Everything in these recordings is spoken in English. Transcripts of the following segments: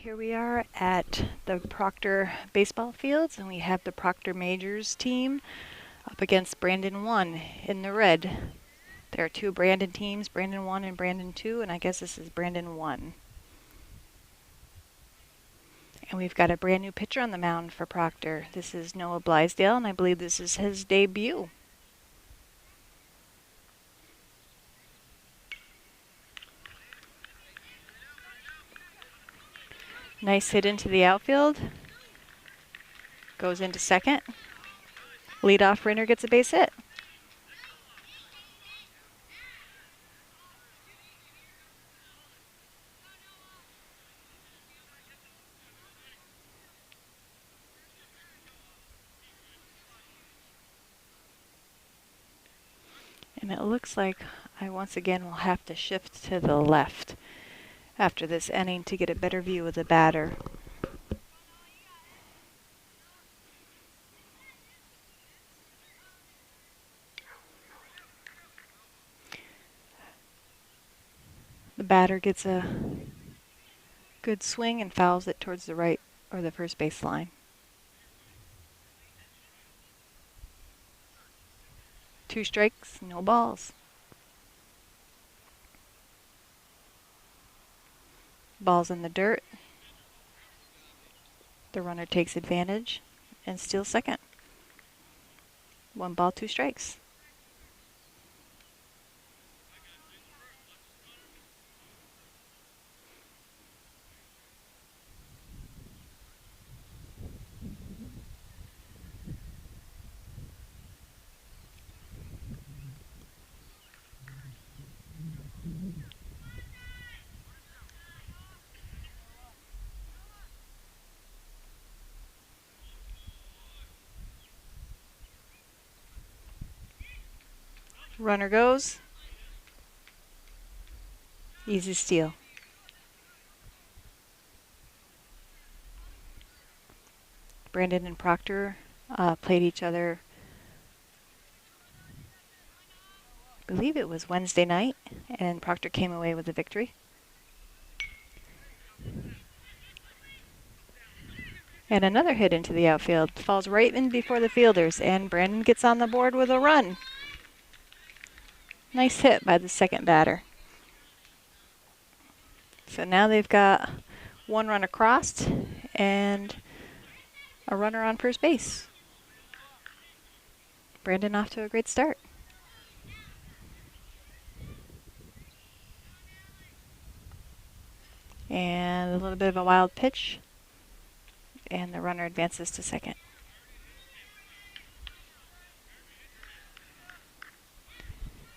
Here we are at the Proctor baseball fields, and we have the Proctor Majors team up against Brandon 1 in the red. There are two Brandon teams, Brandon 1 and Brandon 2, and I guess this is Brandon 1. And we've got a brand new pitcher on the mound for Proctor. This is Noah Blaisdell, and I believe this is his debut. Nice hit into the outfield. Goes into second. Leadoff runner gets a base hit. And it looks like I once again will have to shift to the left after this inning to get a better view of the batter. The batter gets a good swing and fouls it towards the right or the first base line. 2 strikes, no balls. Ball's in the dirt. The runner takes advantage and steals second. 1 ball, 2 strikes. Runner goes. Easy steal. Brandon and Proctor played each other, I believe it was Wednesday night, and Proctor came away with the victory. And another hit into the outfield. Falls right in before the fielders, and Brandon gets on the board with a run. Nice hit by the second batter. So now they've got 1 run across and a runner on first base. Brandon off to a great start. And a little bit of a wild pitch, and the runner advances to second.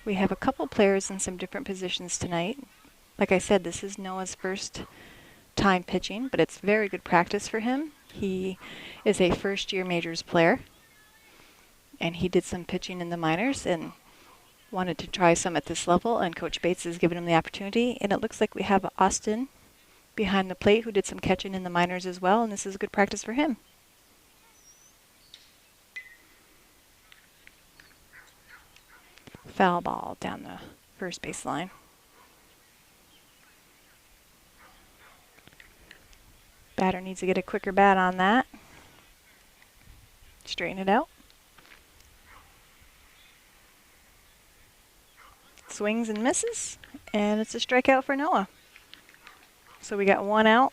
We have a couple players in some different positions tonight. Like I said, this is Noah's first time pitching, but it's very good practice for him. He is a first-year majors player, and he did some pitching in the minors and wanted to try some at this level, and Coach Bates has given him the opportunity. And it looks like we have Austin behind the plate who did some catching in the minors as well, and this is good practice for him. Foul ball down the first base line. Batter needs to get a quicker bat on that. Straighten it out. Swings and misses, and it's a strikeout for Noah. So we got 1 out,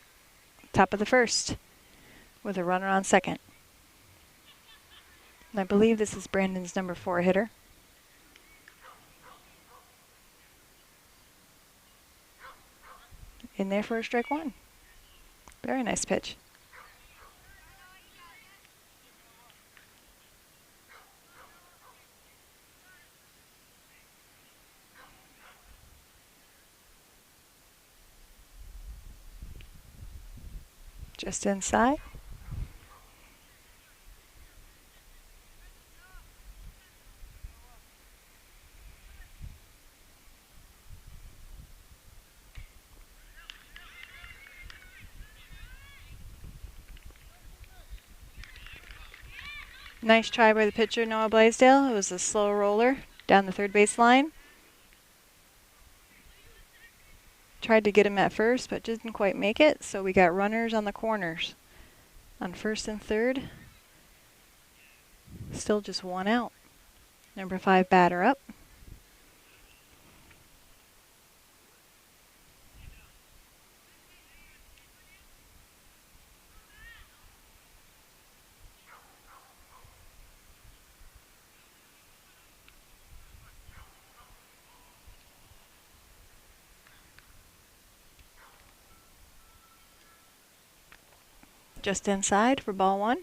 top of the first, with a runner on second. And I believe this is Brandon's number 4 hitter. In there for a strike 1. Very nice pitch. Just inside. Nice try by the pitcher, Noah Blaisdell. It was a slow roller down the third base line. tried to get him at first, but didn't quite make it. So we got runners on the corners. On first and third, still just one out. Number 5 batter up. Just inside for ball 1.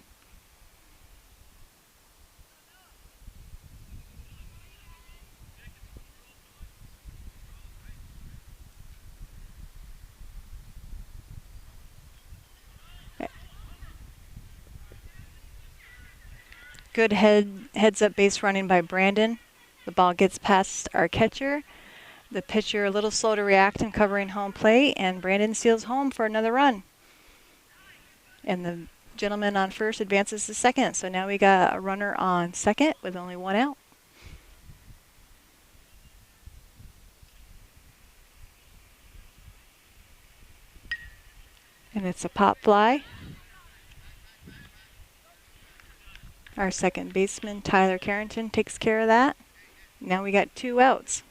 Good heads up base running by Brandon. The ball gets past our catcher. The pitcher a little slow to react and covering home plate, and Brandon steals home for another run. And the gentleman on first advances to second. So now we got a runner on second with only one out. And it's a pop fly. Our second baseman, Tyler Carrington, takes care of that. Now we got 2 outs.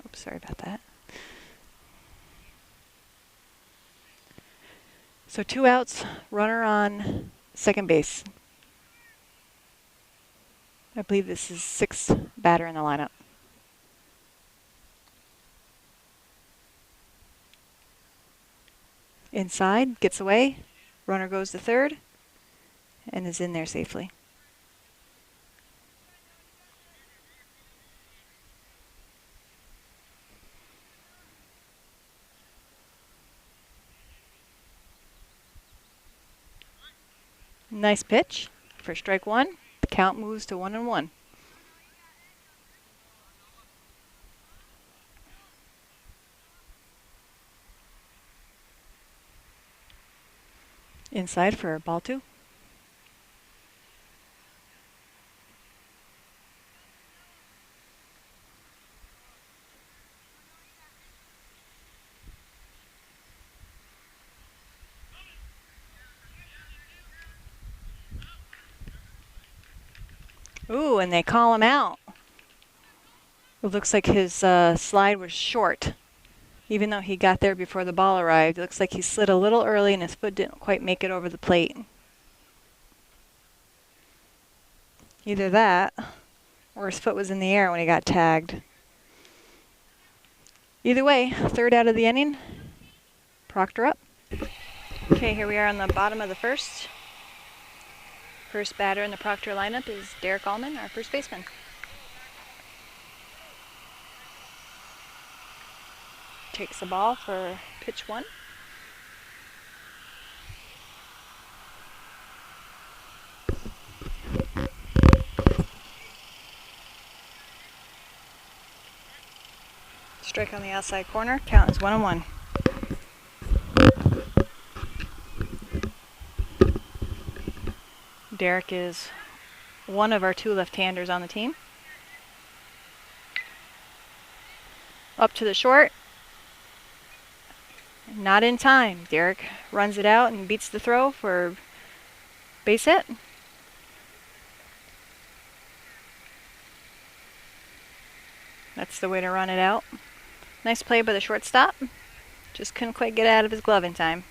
Oops, sorry about that. So 2 outs, runner on second base. I believe this is 6th batter in the lineup. Inside, gets away, runner goes to third, and is in there safely. Nice pitch for strike 1. The count moves to 1-1. Inside for ball 2. Ooh, and they call him out. It looks like his slide was short. Even though he got there before the ball arrived, it looks like he slid a little early and his foot didn't quite make it over the plate. Either that, or his foot was in the air when he got tagged. Either way, 3rd out of the inning. Proctor up. Okay, here we are on the bottom of the first. First batter in the Proctor lineup is Derek Allman, our first baseman. Takes the ball for pitch 1. Strike on the outside corner. Count is 1-1. Derek is one of our 2 left-handers on the team. Up to the short. Not in time. Derek runs it out and beats the throw for base hit. That's the way to run it out. Nice play by the shortstop. Just couldn't quite get out of his glove in time.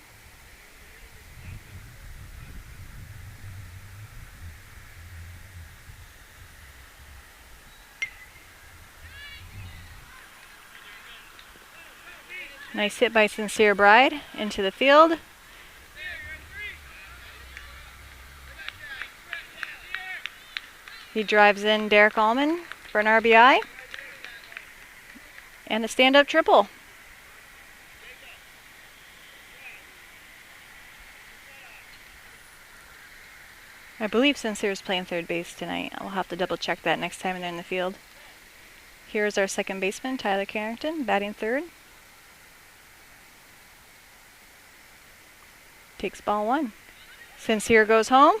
Nice hit by Sincere Bride into the field. He drives in Derek Allman for an RBI. And a stand-up triple. I believe Sincere's playing third base tonight. I'll have to double check that next time they're in the field. Here's our second baseman, Tyler Carrington, batting third. Takes ball 1. Sincere goes home.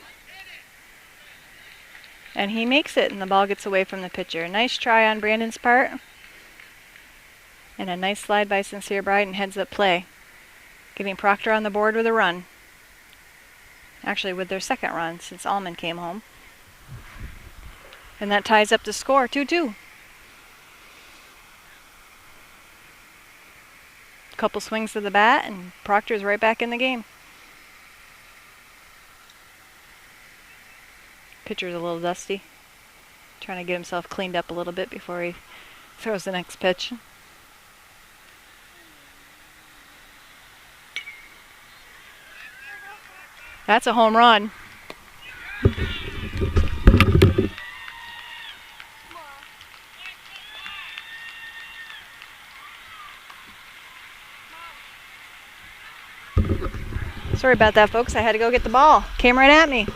And he makes it, and the ball gets away from the pitcher. Nice try on Brandon's part. And a nice slide by Sincere Bride and heads up play. Getting Proctor on the board with a run. Actually, with their second run since Allman came home. And that ties up the score, 2-2. Couple swings of the bat, and Proctor's right back in the game. Pitcher's a little dusty. Trying to get himself cleaned up a little bit before he throws the next pitch. That's a home run. Sorry about that, folks. I had to go get the ball. Came right at me.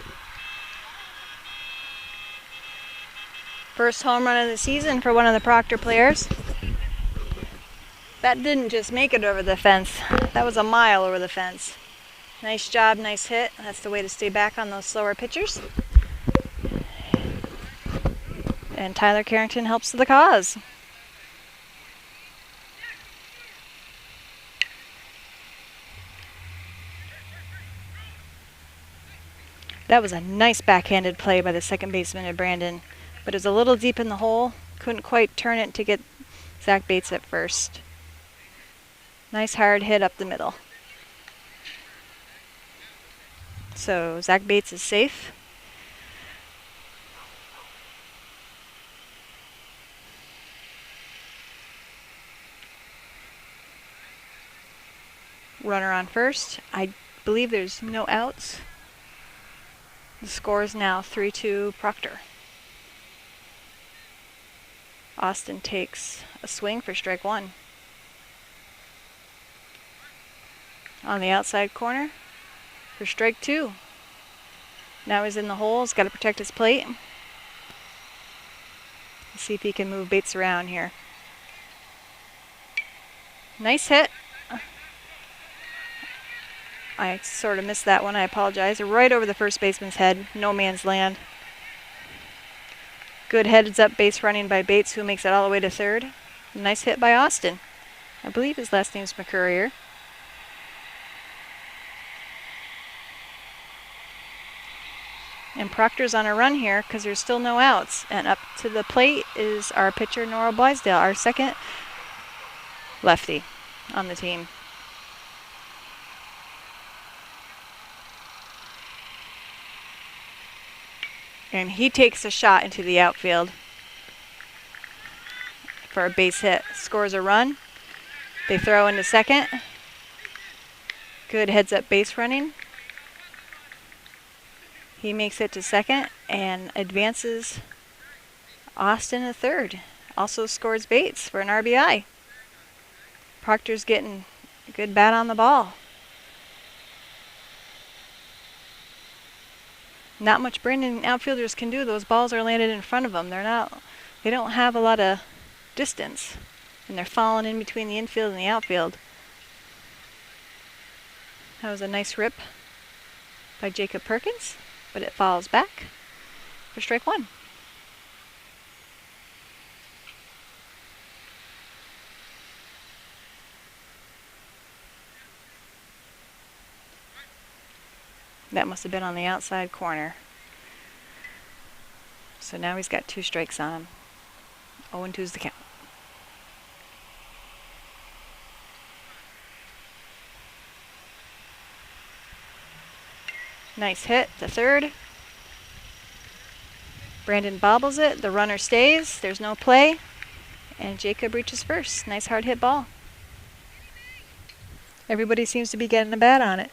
First home run of the season for one of the Proctor players. That didn't just make it over the fence. That was a mile over the fence. Nice job, nice hit. That's the way to stay back on those slower pitchers. And Tyler Carrington helps the cause. That was a nice backhanded play by the second baseman of Brandon, but it was a little deep in the hole. Couldn't quite turn it to get Zach Bates at first. Nice hard hit up the middle. So Zach Bates is safe. Runner on first. I believe there's no outs. The score is now 3-2 Proctor. Austin takes a swing for strike one. On the outside corner for strike two. Now he's in the hole. He's got to protect his plate. Let's see if he can move Bates around here. Nice hit. I sort of missed that one. I apologize. Right over the first baseman's head. No man's land. Good heads up base running by Bates, who makes it all the way to third. Nice hit by Austin. I believe his last name's McCurrier. And Proctor's on a run here because there's still no outs. And up to the plate is our pitcher, Nora Blaisdell, our second lefty on the team. And he takes a shot into the outfield for a base hit. Scores a run. They throw into second. Good heads up base running. He makes it to second and advances Austin to third. Also scores Bates for an RBI. Proctor's getting a good bat on the ball. Not much Brandon outfielders can do. Those balls are landed in front of them. They don't have a lot of distance, and they're falling in between the infield and the outfield. That was a nice rip by Jacob Perkins, but it falls back for strike one. That must have been on the outside corner. So now he's got 2 strikes on him. 0-2's the count. Nice hit to third. Brandon bobbles it. The runner stays. There's no play. And Jacob reaches first. Nice hard hit ball. Everybody seems to be getting a bat on it.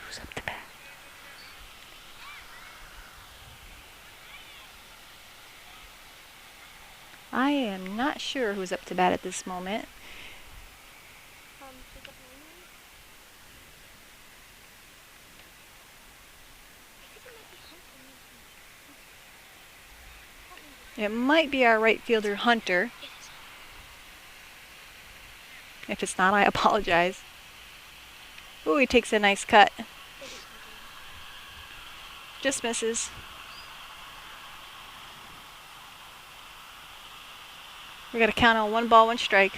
Who's up to bat? I am not sure who's up to bat at this moment. It might be our right fielder, Hunter. If it's not, I apologize. Ooh, he takes a nice cut. Just misses. We got to count on 1 ball, 1 strike.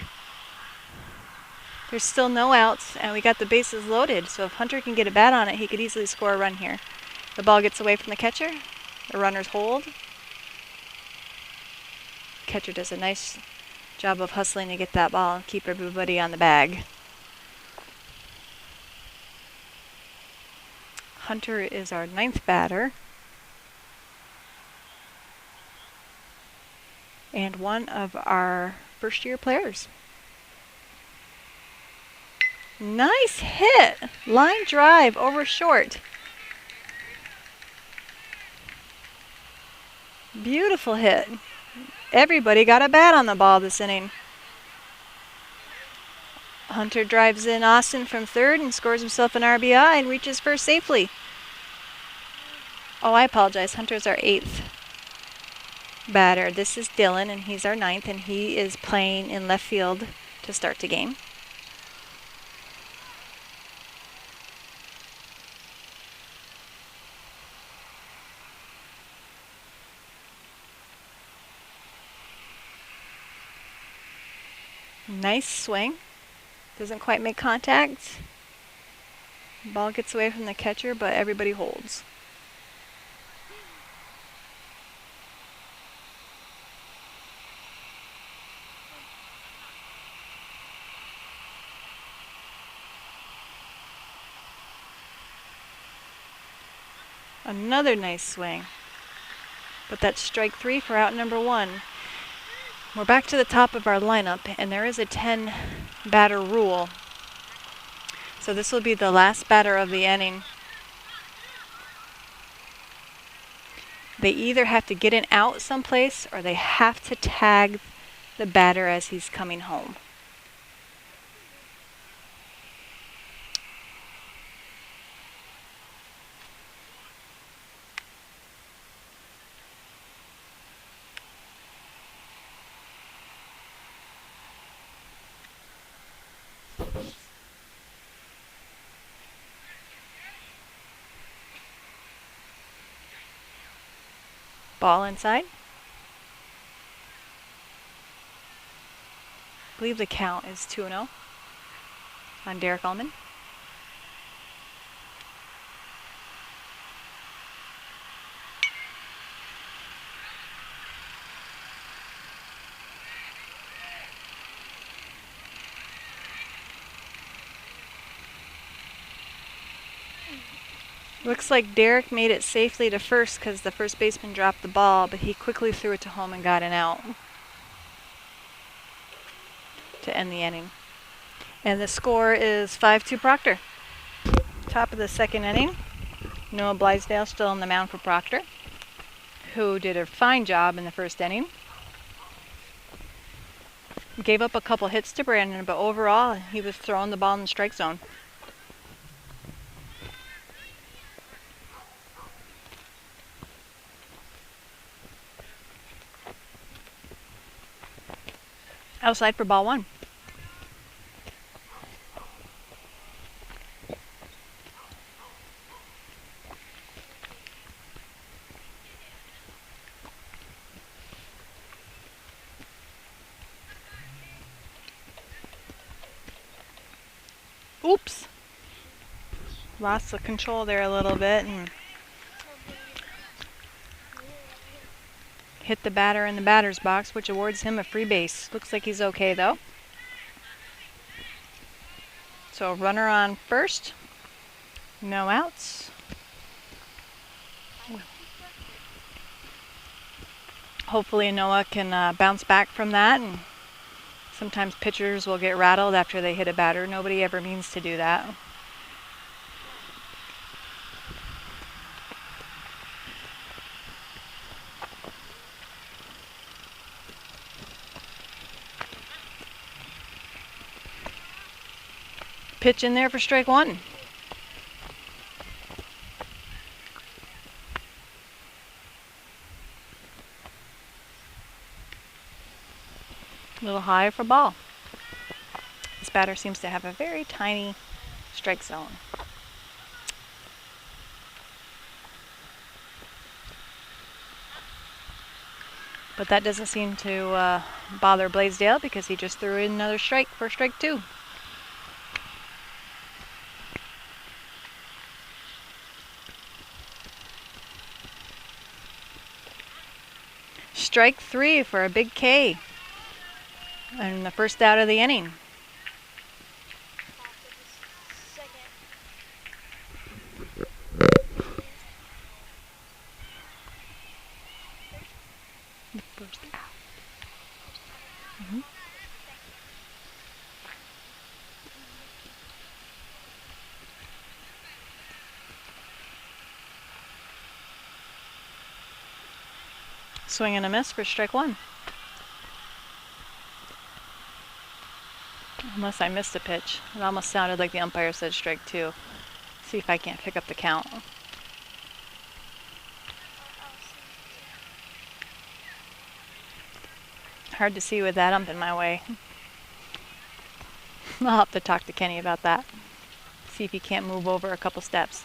There's still no outs, and we got the bases loaded, so if Hunter can get a bat on it, he could easily score a run here. The ball gets away from the catcher. The runners hold. Catcher does a nice job of hustling to get that ball and keep everybody on the bag. Hunter is our 9th batter. And one of our first-year players. Nice hit! Line drive over short. Beautiful hit. Everybody got a bat on the ball this inning. Hunter drives in Austin from third and scores himself an RBI and reaches first safely. Oh, I apologize. Hunter's our 8th batter. This is Dylan, and he's our 9th, and he is playing in left field to start the game. Nice swing. Doesn't quite make contact. Ball gets away from the catcher, but everybody holds. Another nice swing. But that's strike 3 for out number 1. We're back to the top of our lineup, and there is a 10 batter rule. So this will be the last batter of the inning. They either have to get an out someplace or they have to tag the batter as he's coming home. Ball inside. I believe the count is 2-0 on Derek Allman. Looks like Derek made it safely to first because the first baseman dropped the ball, but he quickly threw it to home and got an out to end the inning. And the score is 5-2 Proctor. Top of the second inning. Noah Blaisdell still on the mound for Proctor, who did a fine job in the first inning. Gave up a couple hits to Brandon, but overall he was throwing the ball in the strike zone. Outside for ball 1. Oops. Lost the control there a little bit and hit the batter in the batter's box, which awards him a free base. Looks like he's okay though. So runner on first. No outs. Hopefully Noah can bounce back from that. And sometimes pitchers will get rattled after they hit a batter. Nobody ever means to do that. Pitch in there for strike 1. little high for ball. This batter seems to have a very tiny strike zone. But that doesn't seem to bother Blaisdell because he just threw in another strike for strike 2. Strike 3 for a big K. And the first out of the inning. Swing and a miss for strike 1. Unless I missed a pitch. It almost sounded like the umpire said strike 2. See if I can't pick up the count. Hard to see with that ump in my way. I'll have to talk to Kenny about that. See if he can't move over a couple steps.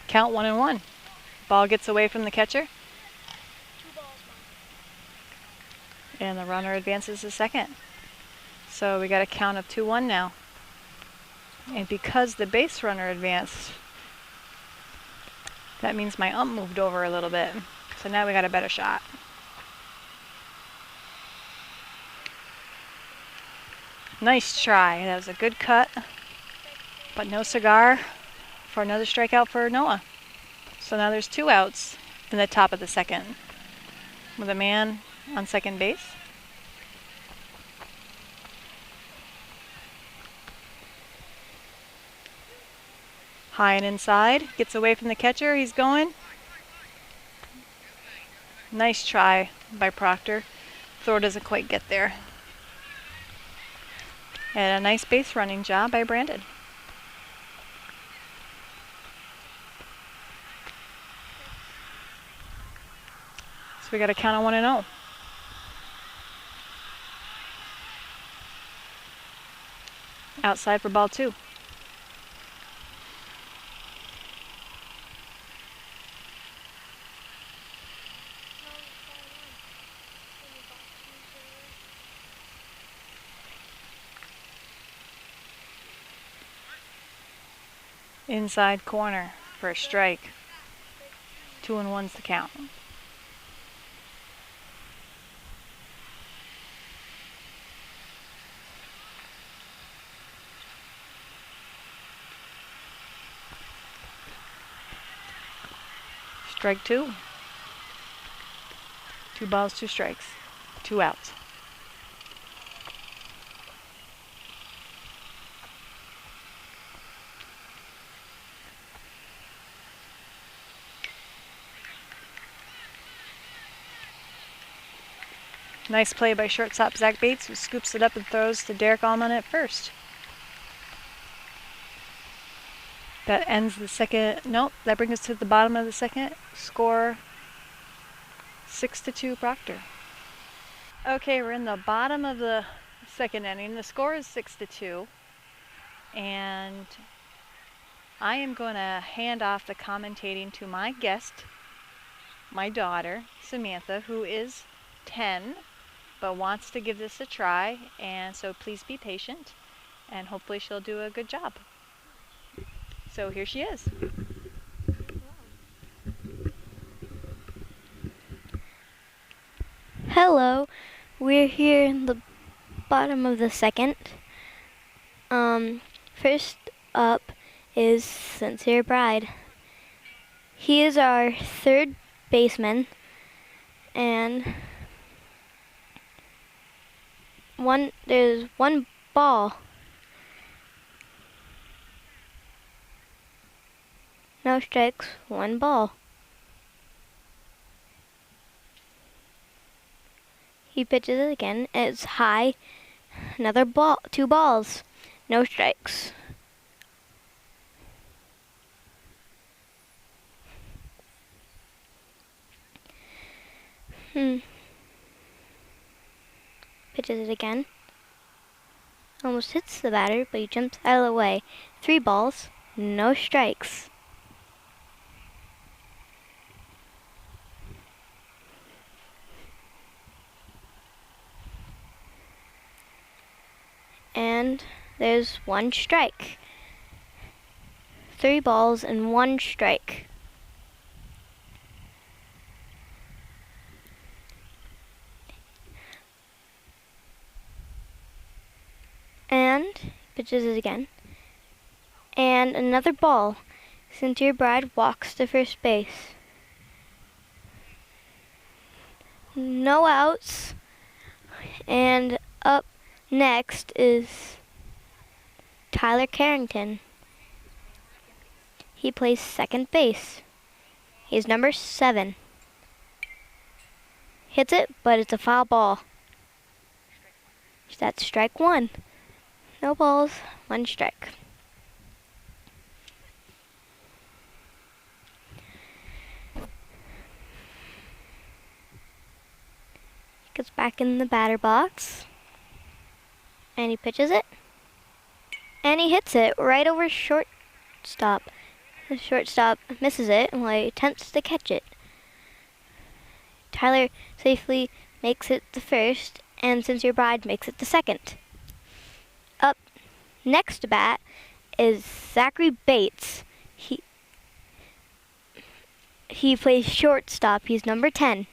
Count 1-1. Ball gets away from the catcher. And the runner advances to second. So we got a count of 2-1 now. And because the base runner advanced, that means my ump moved over a little bit. So now we got a better shot. Nice try. That was a good cut, but no cigar for another strikeout for Noah. So now there's 2 outs in the top of the second with a man on second base. High and inside, gets away from the catcher, he's going. Nice try by Proctor. Throw doesn't quite get there. And a nice base running job by Brandon. So we got a count of 1-0. Outside for ball 2. Inside corner for a strike. 2-1's the count. Strike 2. 2 balls, 2 strikes. 2 outs. Nice play by shortstop Zach Bates, who scoops it up and throws to Derek Allman at first. That ends the second. Nope, that brings us to the bottom of the second. Score 6-2 Proctor. Okay, we're in the bottom of the second inning. The score is 6-2. And I am going to hand off the commentating to my guest, my daughter, Samantha, who is 10, but wants to give this a try. And so please be patient, and hopefully she'll do a good job. So here she is. Hello, we're here in the bottom of the second. First up is Sincere Bride. He is our third baseman, and there's 1 ball. No strikes, 1 ball. He pitches it again. It's high. Another ball. 2 balls. No strikes. pitches it again. Almost hits the batter, but he jumps out of the way. 3 balls, no strikes. And there's 1 strike. 3 balls and 1 strike. And pitches it again. And another ball. Cynthia Bride walks to first base. No outs. And up next is Tyler Carrington. He plays second base. He's number 7. Hits it, but it's a foul ball. That's strike 1. No balls, 1 strike. Gets back in the batter box. And he pitches it. And he hits it right over shortstop. The shortstop misses it while he attempts to catch it. Tyler safely makes it to first, and Sincere Bride makes it to second. Up next to bat is Zachary Bates. He plays shortstop. He's number 10.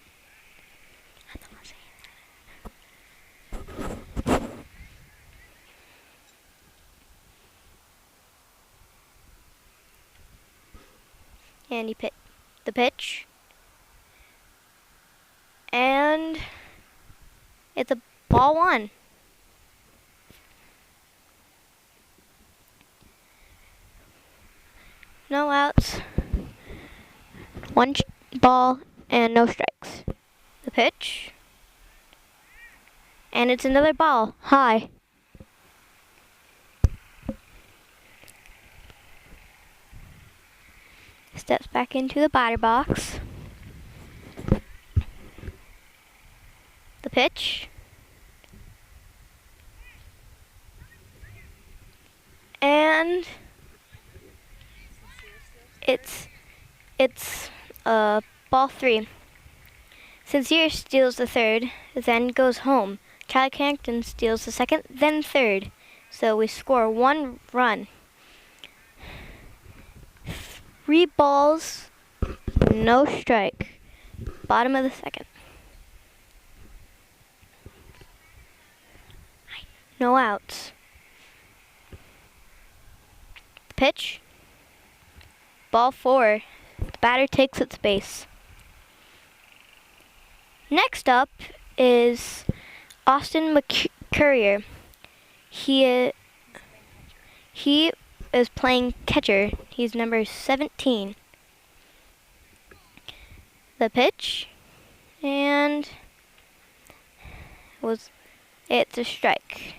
And he the pitch. And it's a ball 1. No outs. 1 ball and no strikes. The pitch. And it's another ball. High. Steps back into the batter box. The pitch. And it's ball 3. Sincere steals the third, then goes home. Tyler Carrington steals the second, then third. So we score 1 run. 3 balls, no strike. Bottom of the second. No outs. Pitch. Ball 4. The batter takes its base. Next up is Austin McCurrier. He is playing catcher. He's number 17. The pitch, and it's a strike.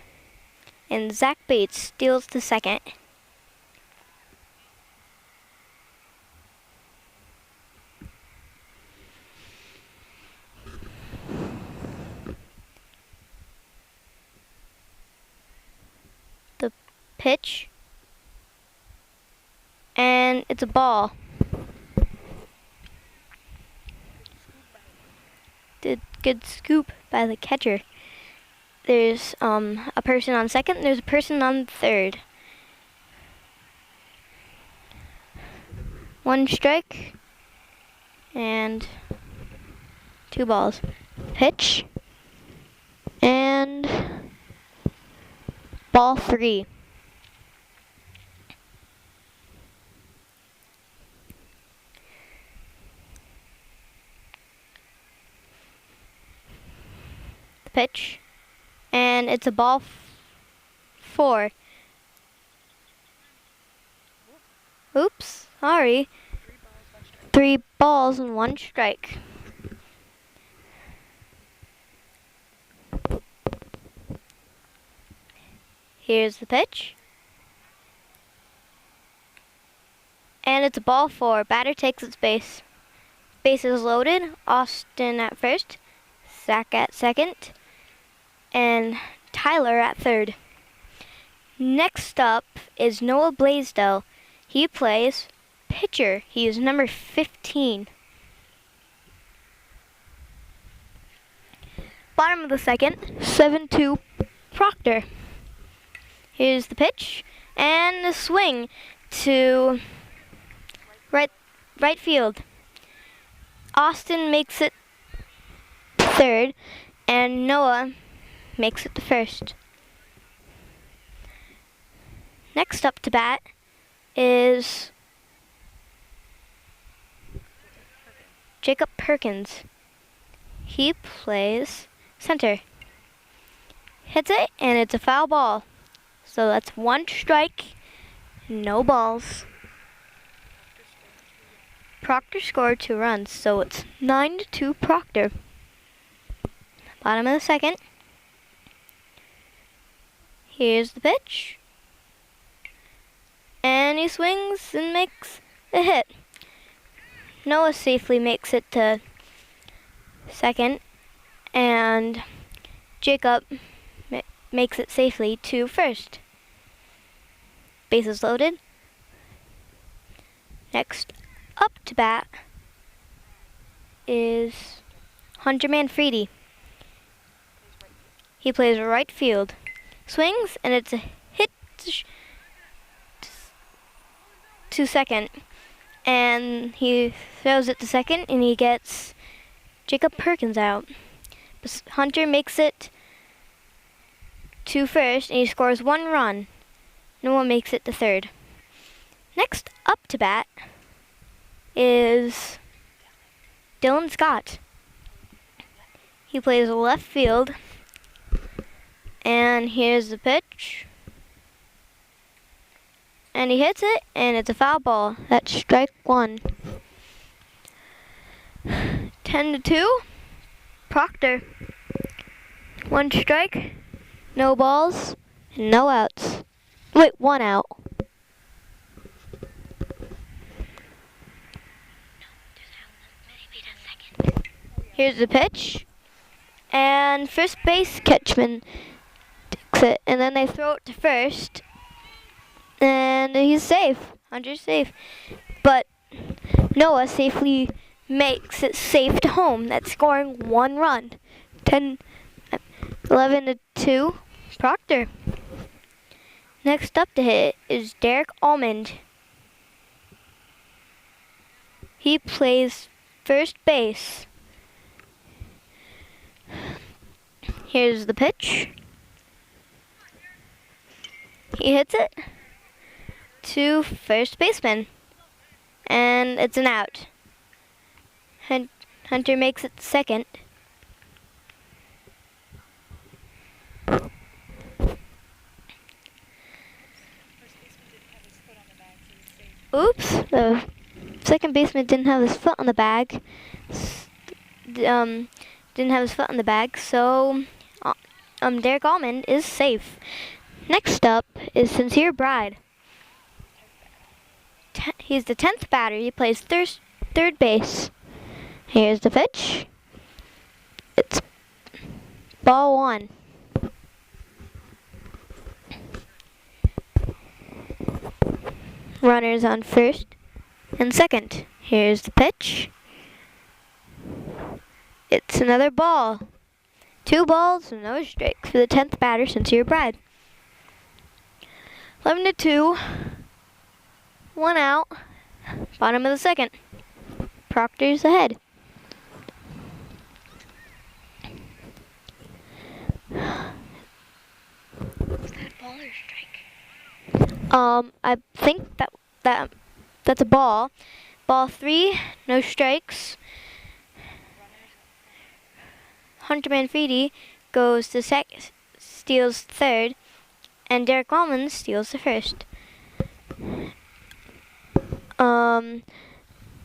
And Zach Bates steals the second. The pitch, and it's a ball. Good scoop by the catcher. There's a person on second, there's a person on third. 1 strike and 2 balls. Pitch, and ball 3. Pitch, and it's a ball 4. Oops, sorry. 3 balls and 1 strike. Here's the pitch. And it's a ball 4. Batter takes its base. Bases loaded. Austin at first. Zach at second. and Tyler at third. Next up is Noah Blaisdell. He plays pitcher. He is number 15. Bottom of the second, 7-2 Proctor. Here's the pitch and the swing to right field. Austin makes it third, and Noah makes it to first. Next up to bat is Jacob Perkins. He plays center. Hits it, and it's a foul ball. So that's 1 strike, no balls. Proctor scored 2 runs, so it's 9-2 Proctor. Bottom of the second. Here's the pitch. And he swings and makes a hit. Noah safely makes it to second, and Jacob makes it safely to first. Bases loaded. Next up to bat is Hunter Manfredi. He plays right field. Swings, and it's a hit to second. And he throws it to second, and he gets Jacob Perkins out. Hunter makes it to first, and he scores 1 run. Noah makes it to third. Next up to bat is Dylan Scott. He plays left field, and here's the pitch. And he hits it, and it's a foul ball. That's strike 1. 10-2, Proctor. 1 strike, no balls, and no outs. Wait, 1 out. Here's the pitch, and first base catchman takes it, and then they throw it to first, and he's safe. Hunter's safe, but Noah safely makes it safe to home. That's scoring 1 run. 11-2, Proctor. Next up to hit is Derek Almond. He plays first base. Here's the pitch. He hits it to first baseman, and it's an out. Hunter makes it second. Oops, the second baseman didn't have his foot on the bag. So Derek Almond is safe. Next up is Sincere Bride. He's the 10th batter. He plays third base. Here's the pitch. It's ball 1. Runners on first and second. Here's the pitch. It's another ball. 2 balls and no strikes for the 10th batter, Sincere Bride. 11-2. 1 out. Bottom of the second. Proctor's ahead. Is that ball or strike? I think that's a ball. Ball 3, no strikes. Hunter Manfredi goes to steals third, and Derek Almond steals the first.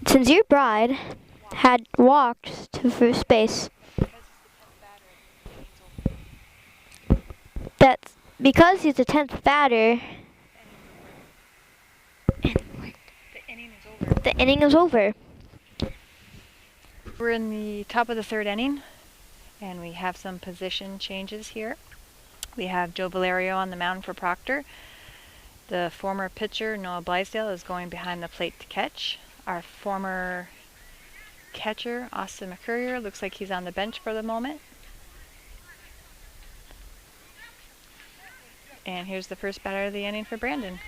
Sincere Bride had walked to first base. That's because he's the 10th batter. The inning is over. We're in the top of the 3rd inning. And we have some position changes here. We have Joe Valerio on the mound for Proctor. The former pitcher, Noah Blaisdell, is going behind the plate to catch. Our former catcher, Austin McCurrier, looks like he's on the bench for the moment. And here's the first batter of the inning for Brandon.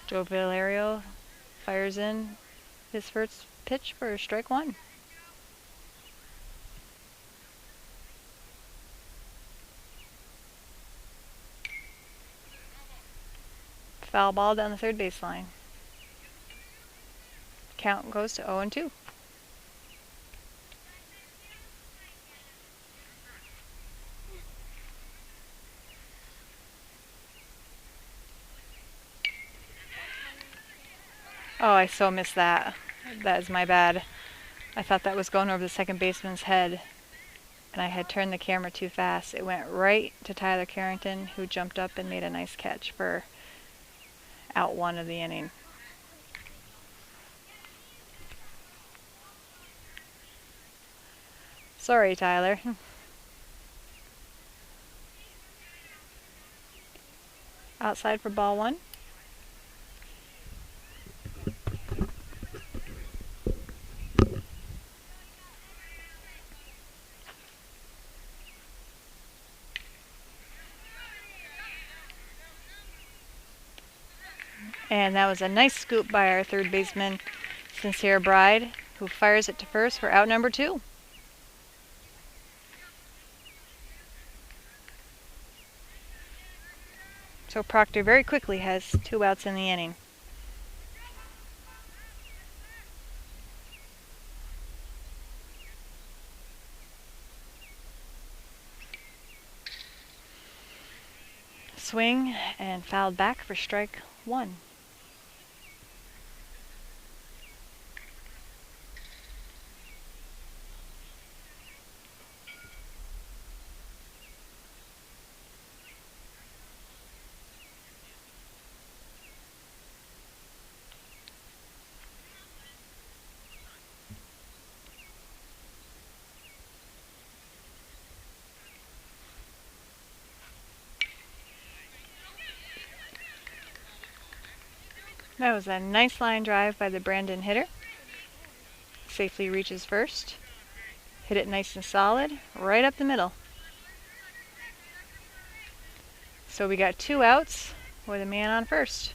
Joe Valerio fires in his first pitch for strike one. Foul ball down the third baseline. Count goes to 0-2. Oh, I so missed that. That is my bad. I thought that was going over the second baseman's head, and I had turned the camera too fast. It went right to Tyler Carrington, who jumped up and made a nice catch for out one of the inning. Sorry, Tyler. Outside for ball one. And that was a nice scoop by our third baseman, Sincere Bride, who fires it to first for out number 2. So Proctor very quickly has 2 outs in the inning. Swing and fouled back for strike 1. That was a nice line drive by the Brandon hitter. Safely reaches first. Hit it nice and solid, right up the middle. So we got 2 outs with a man on first.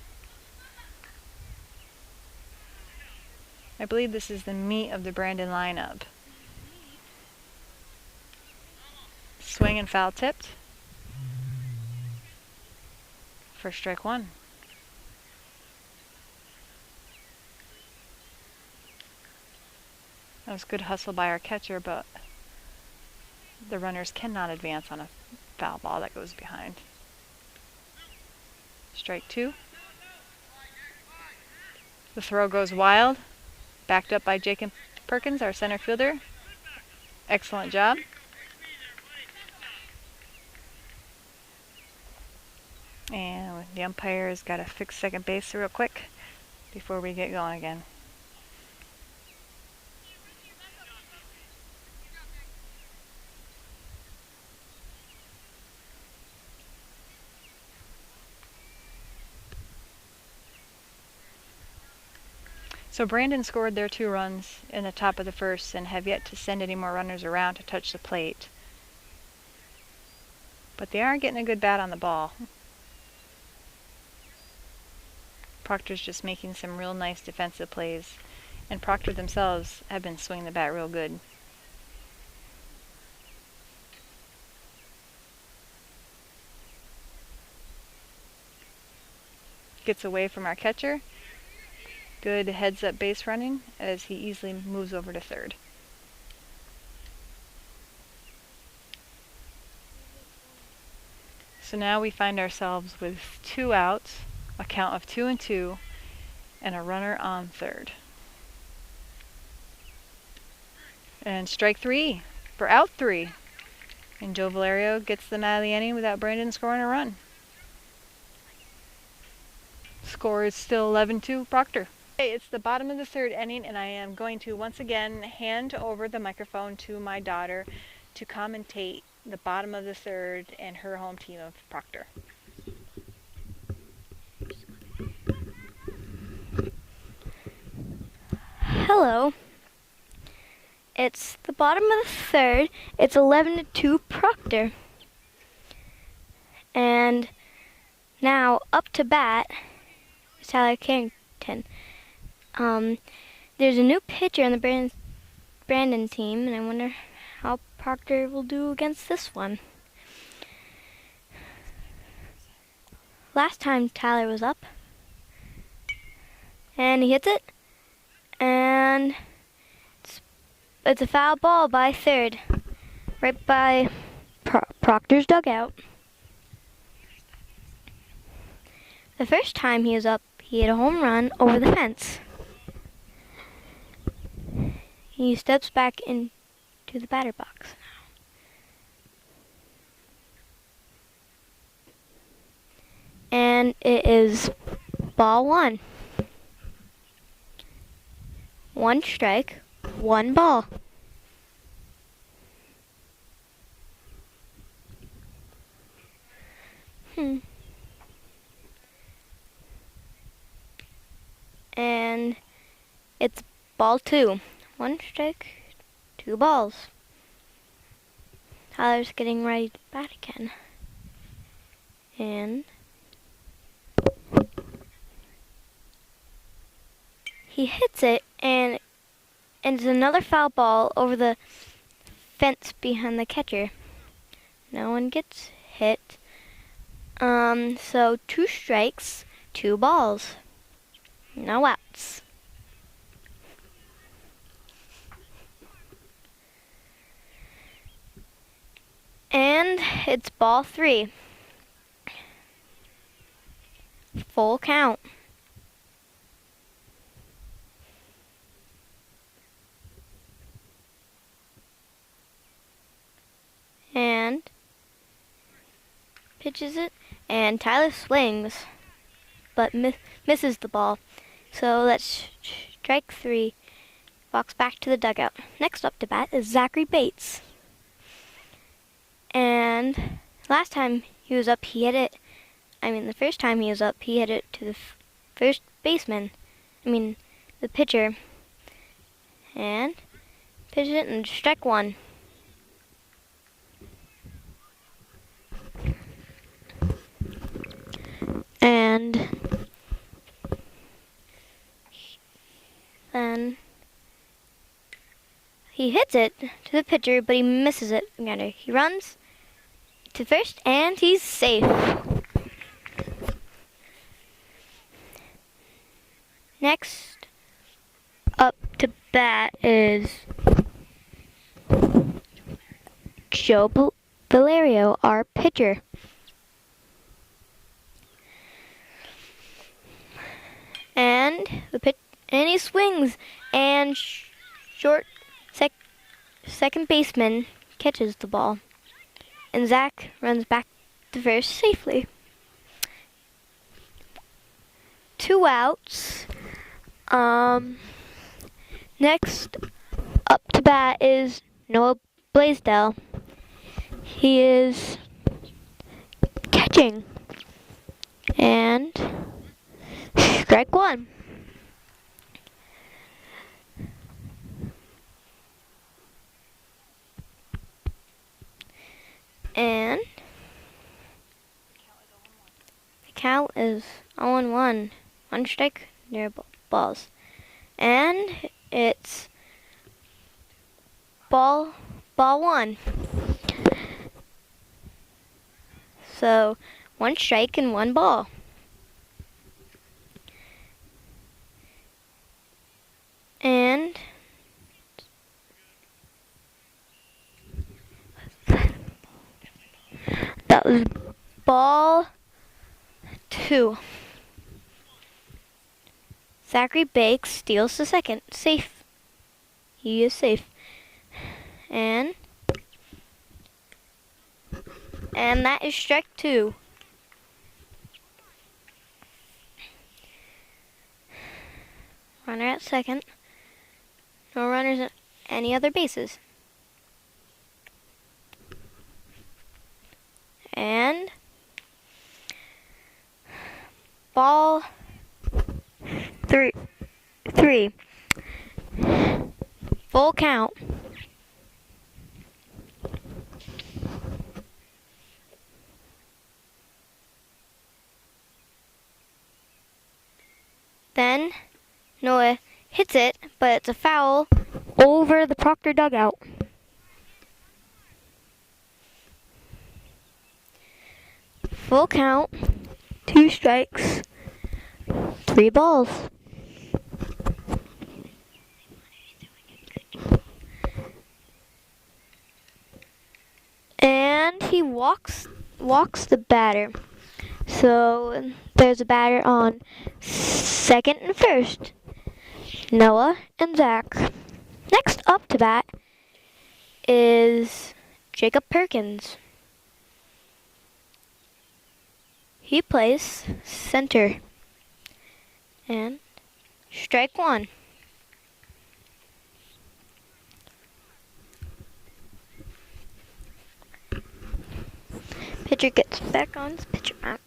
I believe this is the meat of the Brandon lineup. Swing and foul tipped for strike 1. That was good hustle by our catcher, but the runners cannot advance on a foul ball that goes behind. Strike 2. The throw goes wild, backed up by Jacob Perkins, our center fielder. Excellent job. And the umpire's got to fix second base real quick before we get going again. So Brandon scored their 2 runs in the top of the first and have yet to send any more runners around to touch the plate. But they are getting a good bat on the ball. Proctor's just making some real nice defensive plays, and Proctor themselves have been swinging the bat real good. Gets away from our catcher. Good heads-up base running as he easily moves over to third. So now we find ourselves with 2 outs, a count of 2-2, and a runner on third. And strike 3 for out 3. And Joe Valerio gets them out of the inning without Brandon scoring a run. Score is still 11-2 Proctor. Okay, it's the bottom of the third inning, and I am going to once again hand over the microphone to my daughter to commentate the bottom of the third and her home team of Proctor. Hello. It's the bottom of the third. It's 11-2 Proctor. And now up to bat is Tyler Carrington. There's a new pitcher on the Brandon team, and I wonder how Proctor will do against this one. Last time Tyler was up, and he hits it, and it's a foul ball by third, right by Proctor's dugout. The first time he was up, he hit a home run over the fence. He steps back into the batter box now. And it is ball one. 1 strike, 1 ball. And it's ball 2. 1 strike, 2 balls. Tyler's getting ready to bat again. And he hits it, and it's another foul ball over the fence behind the catcher. No one gets hit. So 2 strikes, 2 balls. No outs. And it's ball 3. Full count. And pitches it, and Tyler swings, but misses the ball. So that's strike 3. Walks back to the dugout. Next up to bat is Zachary Bates. And last time he was up, he hit it. The first time he was up, he hit it to the first baseman. The pitcher. And pitched it and strike 1. And then he hits it to the pitcher, but he misses it. He runs to first, and he's safe. Next up to bat is Joe Valerio, our pitcher. And he swings, and second baseman catches the ball, and Zach runs back to first safely. 2 outs. Next up to bat is Noah Blaisdell. He is catching, and strike 1. And the count is 0-1. 1 strike, 0 balls. And it's ball 1. So 1 strike and 1 ball. And that was ball 2. Zachary Bates steals the second. Safe. He is safe. And And that is strike 2. Runner at second. No runners at any other bases. And ball 3. Full count. Then Noah hits it, but it's a foul over the Proctor dugout. Full count, 2 strikes, 3 balls. And he walks the batter. So there's a batter on second and first. Noah and Zach. Next up to bat is Jacob Perkins. He plays center. And strike 1. Pitcher gets back on his pitcher mount.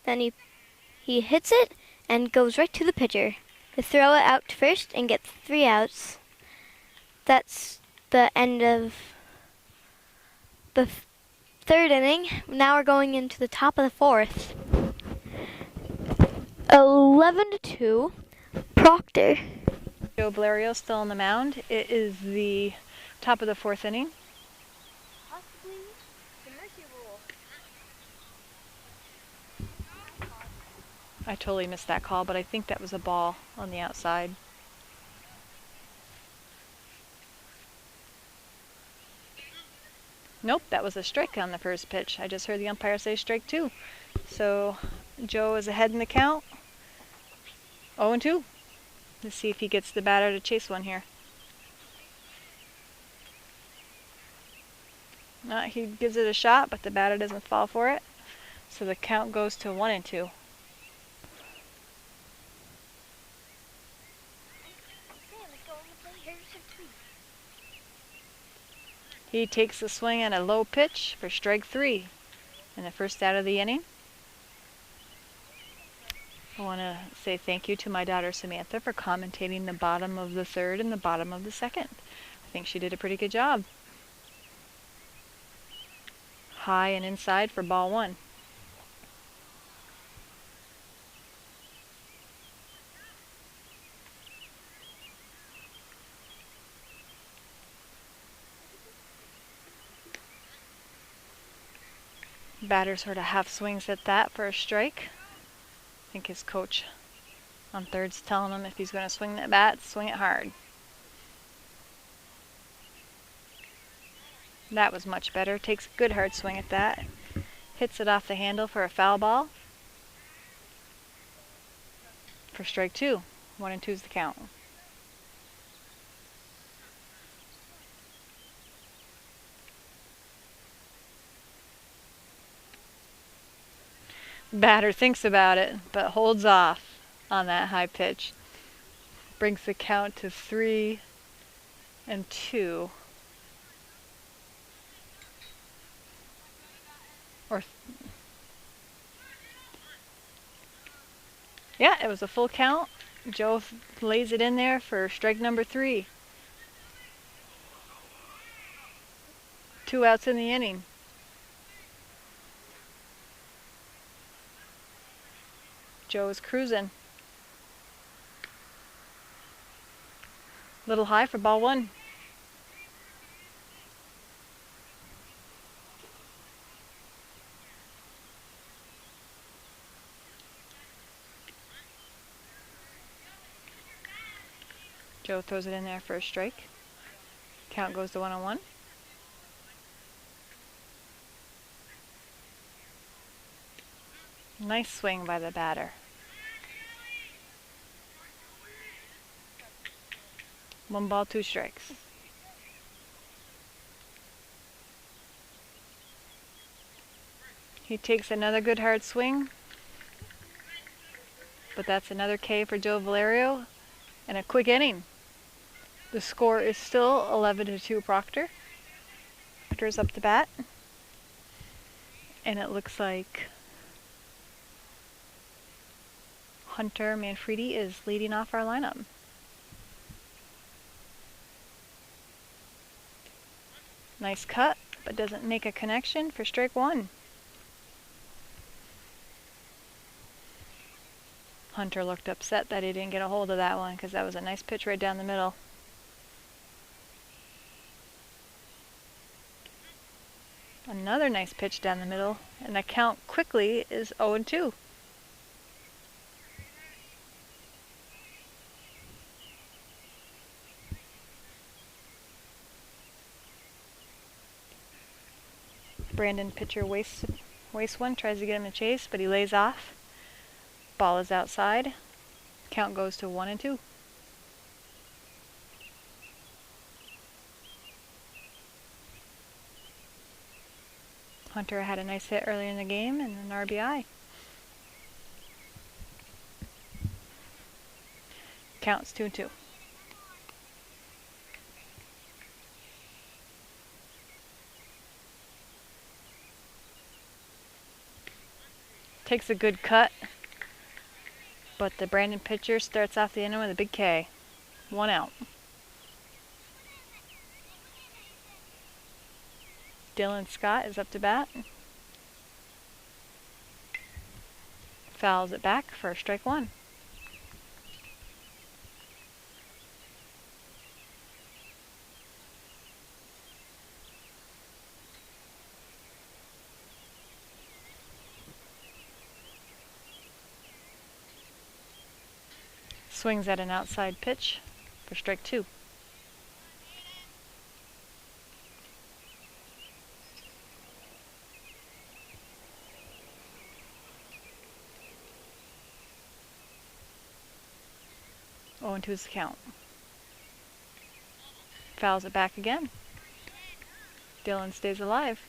Then he hits it and goes right to the pitcher. They throw it out to first and get 3 outs. That's the end of the third inning. Now we're going into the top of the fourth. 11-2, Proctor. Joe Valerio still on the mound. It is the top of the fourth inning. Possibly the mercy rule. I totally missed that call, but I think that was a ball on the outside. Nope, that was a strike on the first pitch. I just heard the umpire say strike 2. So Joe is ahead in the count. 0-2. Let's see if he gets the batter to chase one here. He gives it a shot, but the batter doesn't fall for it. So the count goes to 1-2. He takes a swing at a low pitch for strike 3 in the first out of the inning. I want to say thank you to my daughter Samantha for commentating the bottom of the third and the bottom of the second. I think she did a pretty good job. High and inside for ball 1. Batter sort of half swings at that for a strike. I think his coach on third's telling him if he's going to swing that bat, swing it hard. That was much better. Takes a good hard swing at that. Hits it off the handle for a foul ball. For strike 2. 1-2 is the count. Batter thinks about it, but holds off on that high pitch. Brings the count to 3-2. Yeah, it was a full count. Joe lays it in there for strike number 3. 2 outs in the inning. Joe is cruising. Little high for ball 1. Joe throws it in there for a strike. Count goes to 1-1. Nice swing by the batter. 1 ball, 2 strikes. He takes another good hard swing, but that's another K for Joe Valerio and a quick inning. The score is still 11-2 Proctor. Proctor's up to bat, and it looks like Hunter Manfredi is leading off our lineup. Nice cut, but doesn't make a connection for strike 1. Hunter looked upset that he didn't get a hold of that one because that was a nice pitch right down the middle. Another nice pitch down the middle, and the count quickly is 0-2. Brandon pitcher wastes one, tries to get him to chase, but he lays off. Ball is outside. Count goes to 1-2. Hunter had a nice hit early in the game and an RBI. Counts 2-2. Takes a good cut, but the Brandon pitcher starts off the inning with a big K. 1 out. Dylan Scott is up to bat. Fouls it back for strike 1. Swings at an outside pitch for strike 2. Oh, and 2 is the count. Fouls it back again. Dylan stays alive.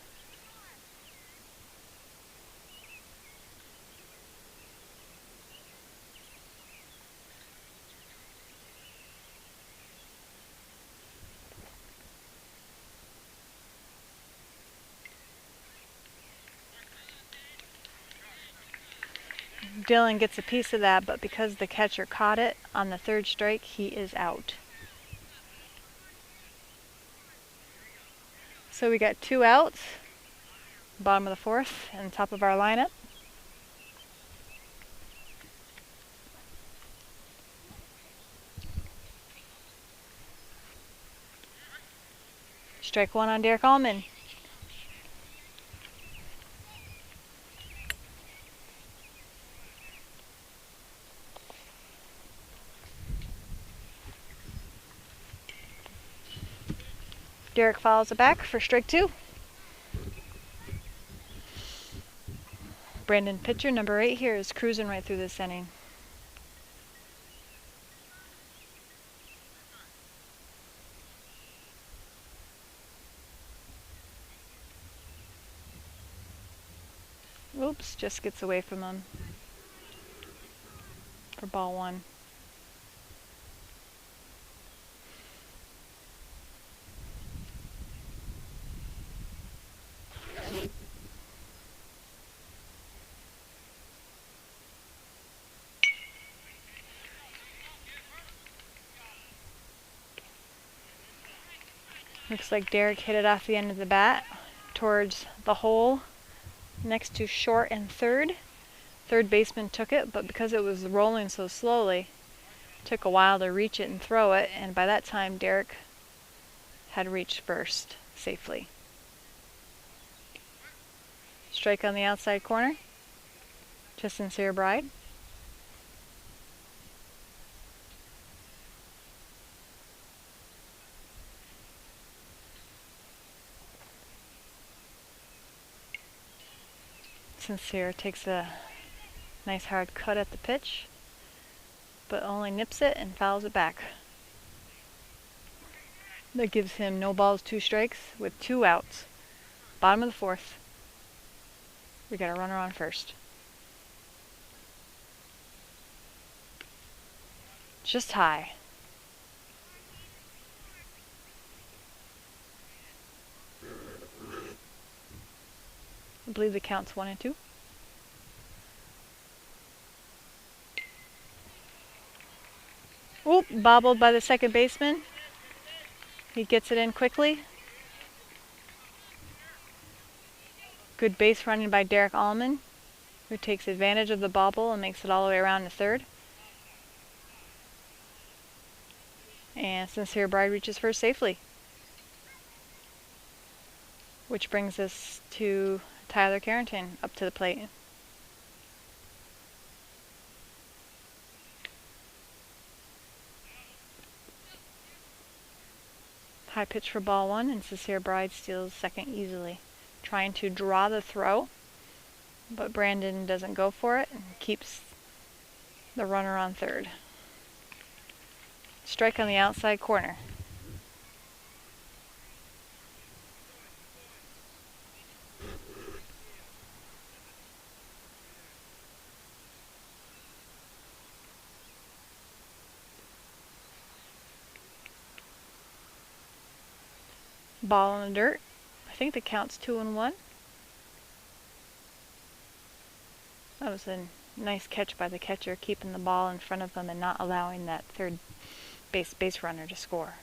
Dylan gets a piece of that, but because the catcher caught it on the 3rd strike, he is out. So we got 2 outs, bottom of the 4th, and top of our lineup. Strike 1 on Derek Allman. Derek fouls it back for strike 2. Brandon pitcher number 8 here is cruising right through this inning. Oops, just gets away from him for ball 1. Looks like Derek hit it off the end of the bat towards the hole next to short and third. Third baseman took it, but because it was rolling so slowly, it took a while to reach it and throw it, and by that time Derek had reached first safely. Strike on the outside corner to Sincere Bride. Sincere takes a nice hard cut at the pitch, but only nips it and fouls it back. That gives him no balls, 2 strikes with 2 outs. Bottom of the 4th. We got a runner on first. Just high. I believe the count's 1 and 2. Oop, bobbled by the second baseman. He gets it in quickly. Good base running by Derek Allman, who takes advantage of the bobble and makes it all the way around to third. And Sincere Bride reaches first safely. Which brings us to Tyler Carrington up to the plate. High pitch for ball 1, and Sincere Bride steals second easily. Trying to draw the throw, but Brandon doesn't go for it and keeps the runner on third. Strike on the outside corner. Ball in the dirt. I think the count's 2 and 1. That was a nice catch by the catcher, keeping the ball in front of him and not allowing that third base runner to score.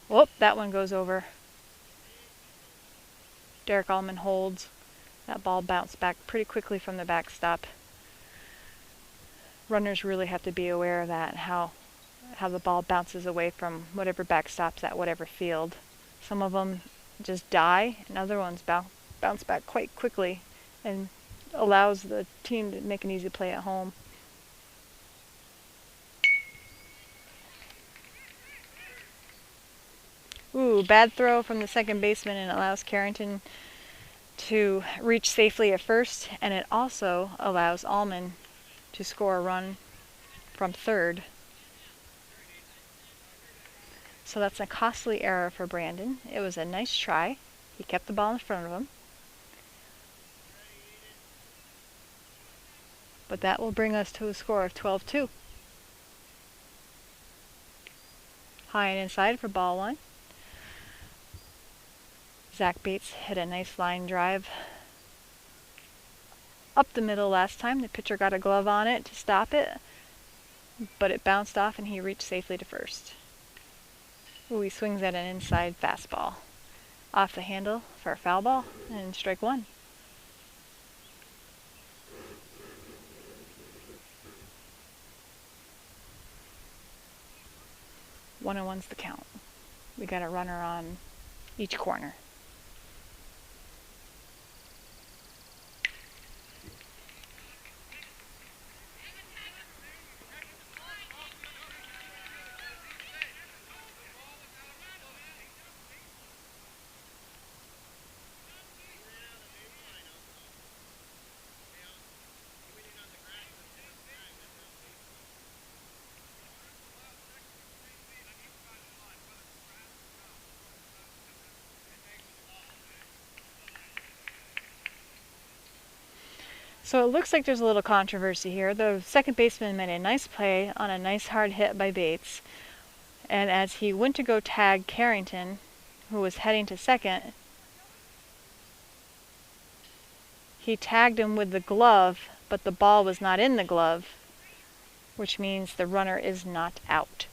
Whoop, that one goes over. Derek Allman holds. That ball bounced back pretty quickly from the backstop. Runners really have to be aware of that and how the ball bounces away from whatever backstops at whatever field. Some of them just die, and other ones bounce back quite quickly and allows the team to make an easy play at home. Ooh, bad throw from the second baseman, and allows Carrington to reach safely at first, and it also allows Allman to score a run from third. So that's a costly error for Brandon. It was a nice try. He kept the ball in front of him. But that will bring us to a score of 12-2. High and inside for ball 1. Zach Bates hit a nice line drive up the middle last time. The pitcher got a glove on it to stop it, but it bounced off and he reached safely to first. Ooh, he swings at an inside fastball. Off the handle for a foul ball, and strike 1. One and one's the count. We got a runner on each corner. So it looks like there's a little controversy here. The second baseman made a nice play on a nice hard hit by Bates. And as he went to go tag Carrington, who was heading to second, he tagged him with the glove, but the ball was not in the glove, which means the runner is not out.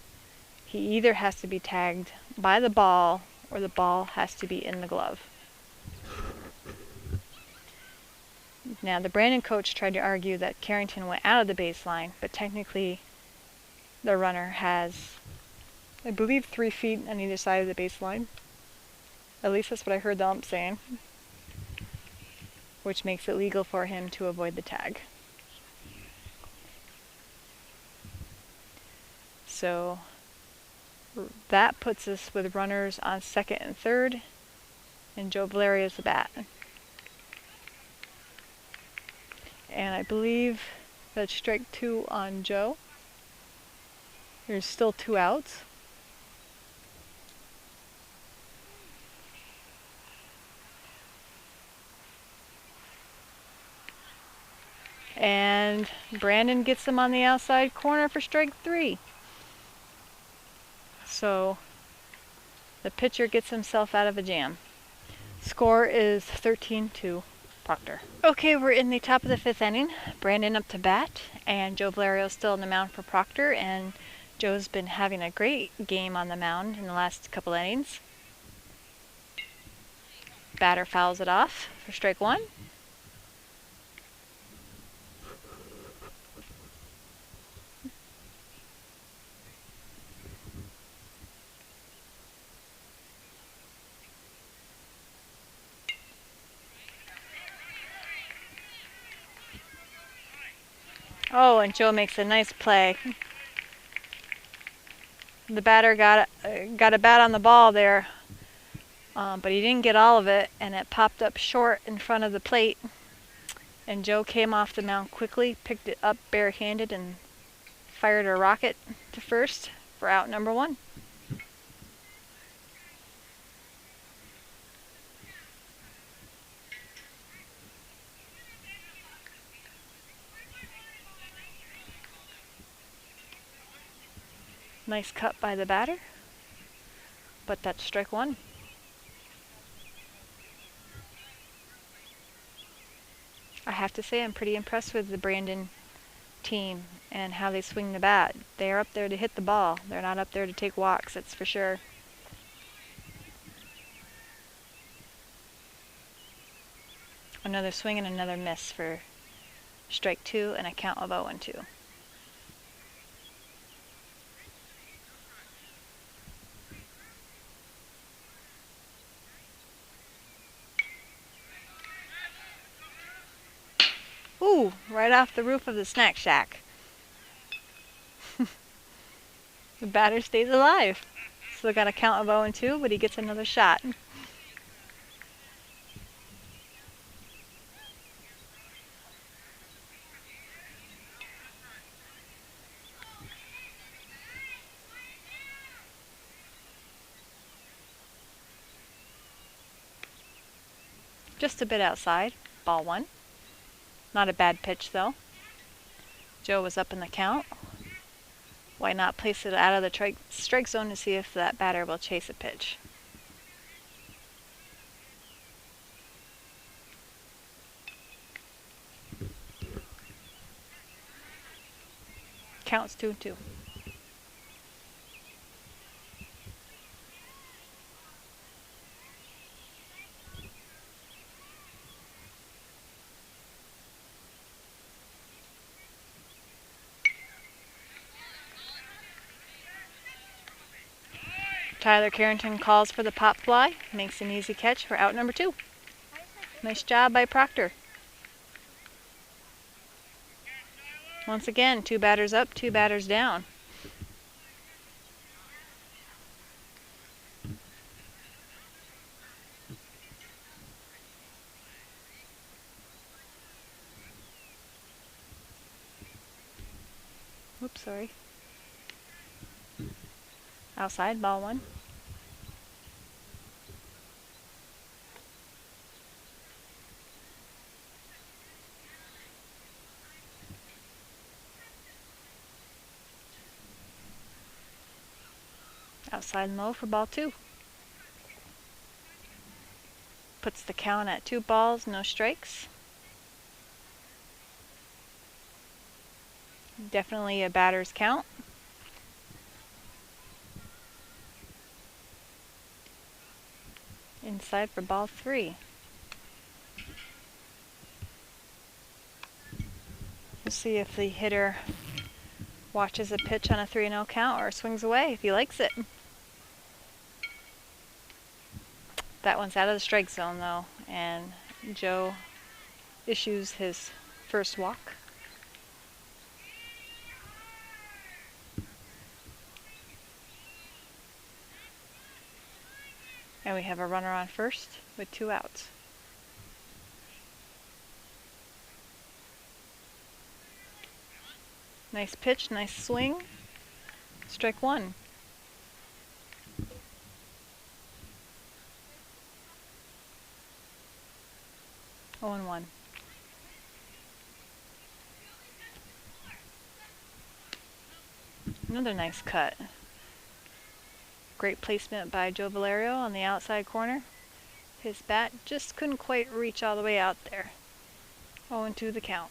He either has to be tagged by the ball or the ball has to be in the glove. Now, the Brandon coach tried to argue that Carrington went out of the baseline, but technically the runner has, I believe, 3 feet on either side of the baseline. At least that's what I heard the ump saying, which makes it legal for him to avoid the tag. So that puts us with runners on second and third, and Joe Valeri is the bat. And I believe that's strike 2 on Joe. There's still 2 outs. And Brandon gets him on the outside corner for strike 3. So the pitcher gets himself out of a jam. Score is 13-2 Proctor. Okay, we're in the top of the 5th inning. Brandon up to bat, and Joe Valerio's still on the mound for Proctor, and Joe's been having a great game on the mound in the last couple innings. Batter fouls it off for strike 1. Oh, and Joe makes a nice play. The batter got a bat on the ball there, but he didn't get all of it, and it popped up short in front of the plate. And Joe came off the mound quickly, picked it up barehanded, and fired a rocket to first for out number 1. Nice cut by the batter, but that's strike 1. I have to say I'm pretty impressed with the Brandon team and how they swing the bat. They're up there to hit the ball. They're not up there to take walks, that's for sure. Another swing and another miss for strike 2 and a count of 0-2. Ooh, right off the roof of the snack shack. The batter stays alive. Still got a count of 0-2, but he gets another shot. Just a bit outside, ball 1. Not a bad pitch though. Joe was up in the count. Why not place it out of the strike zone to see if that batter will chase a pitch? Counts 2-2. Tyler Carrington calls for the pop fly, makes an easy catch for out number 2. Nice job by Proctor. Once again, 2 batters up, 2 batters down. Whoops, sorry. Outside, ball 1. Outside low for ball 2. Puts the count at 2 balls, no strikes. Definitely a batter's count. Inside for ball 3. We'll see if the hitter watches a pitch on a 3-0 count or swings away if he likes it. That one's out of the strike zone though, and Joe issues his first walk. And we have a runner on first with 2 outs. Nice pitch, nice swing. Strike 1. Oh, and 1. Another nice cut. Great placement by Joe Valerio on the outside corner. His bat just couldn't quite reach all the way out there. 0-2 the count.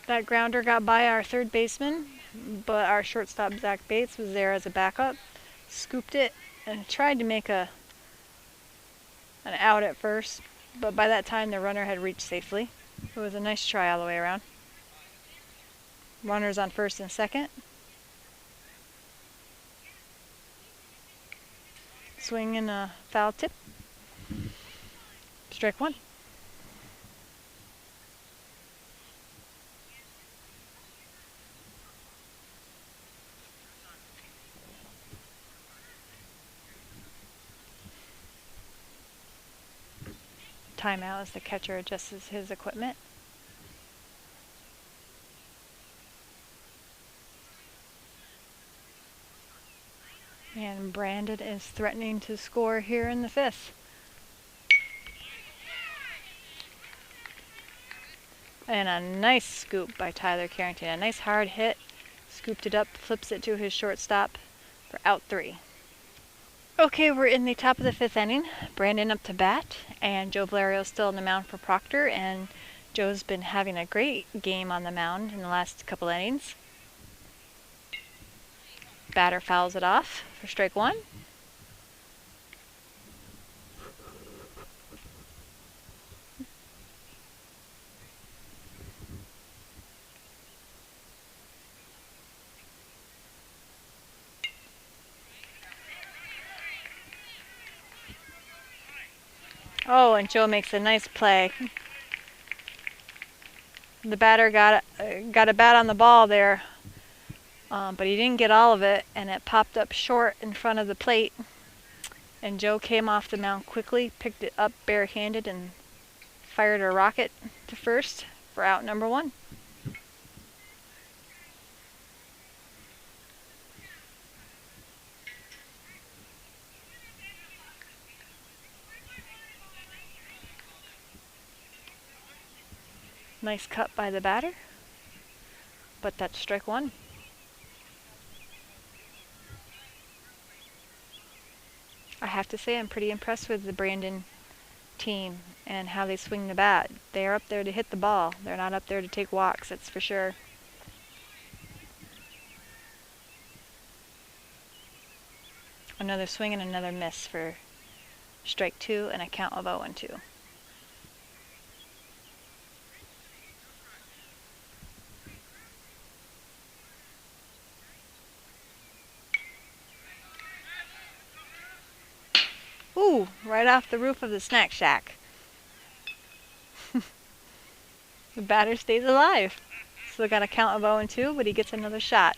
That grounder got by our third baseman, but our shortstop Zach Bates was there as a backup, scooped it, and tried to make an out at first, but by that time the runner had reached safely. It was a nice try all the way around. Runners on first and second. Swing and a foul tip. Strike one. Timeout as the catcher adjusts his equipment. And Brandon is threatening to score here in the fifth. And a nice scoop by Tyler Carrington. A nice hard hit. Scooped it up, flips it to his shortstop for out 3. Okay, we're in the top of the 5th inning. Brandon up to bat, and Joe Valerio still on the mound for Proctor, and Joe's been having a great game on the mound in the last couple innings. Batter fouls it off for strike one. Oh, and Joe makes a nice play. The batter got a bat on the ball there, but he didn't get all of it, and it popped up short in front of the plate. And Joe came off the mound quickly, picked it up barehanded, and fired a rocket to first for out number 1. Nice cut by the batter, but that's strike one. I have to say I'm pretty impressed with the Brandon team and how they swing the bat. They're up there to hit the ball. They're not up there to take walks, that's for sure. Another swing and another miss for strike 2 and a count of 0-2. Ooh, right off the roof of the snack shack. The batter stays alive. Still got a count of 0-2, but he gets another shot.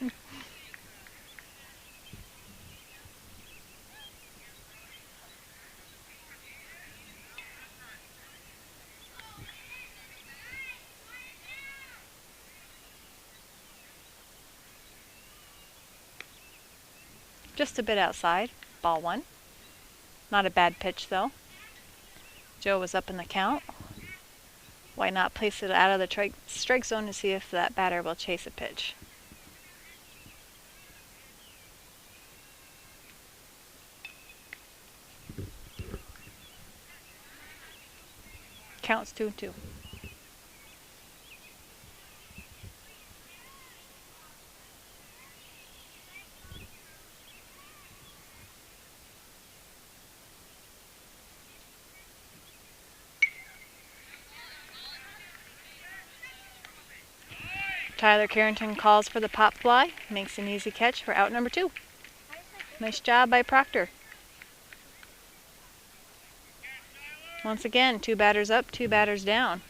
Just a bit outside, ball 1. Not a bad pitch though. Joe was up in the count. Why not place it out of the strike zone to see if that batter will chase a pitch? Counts 2-2. Tyler Carrington calls for the pop fly, makes an easy catch for out number 2. Nice job by Proctor. Once again, 2 batters up, 2 batters down.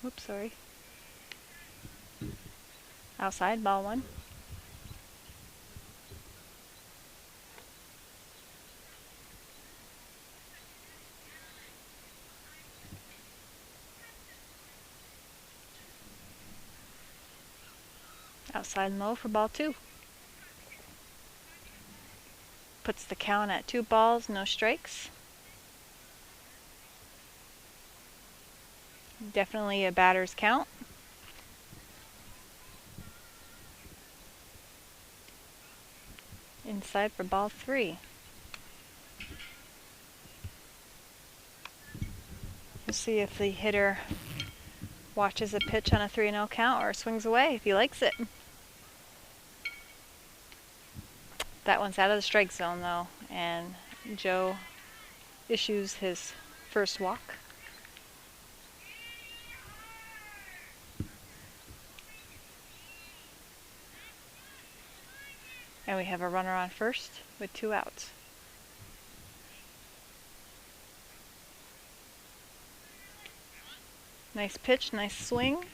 Whoops, sorry. Outside, ball 1. Outside and low for ball 2. Puts the count at 2 balls, no strikes. Definitely a batter's count. Inside for ball 3. We'll see if the hitter watches a pitch on a 3-0 count or swings away if he likes it. That one's out of the strike zone though, and Joe issues his first walk. And we have a runner on first with 2 outs. Nice pitch, nice swing.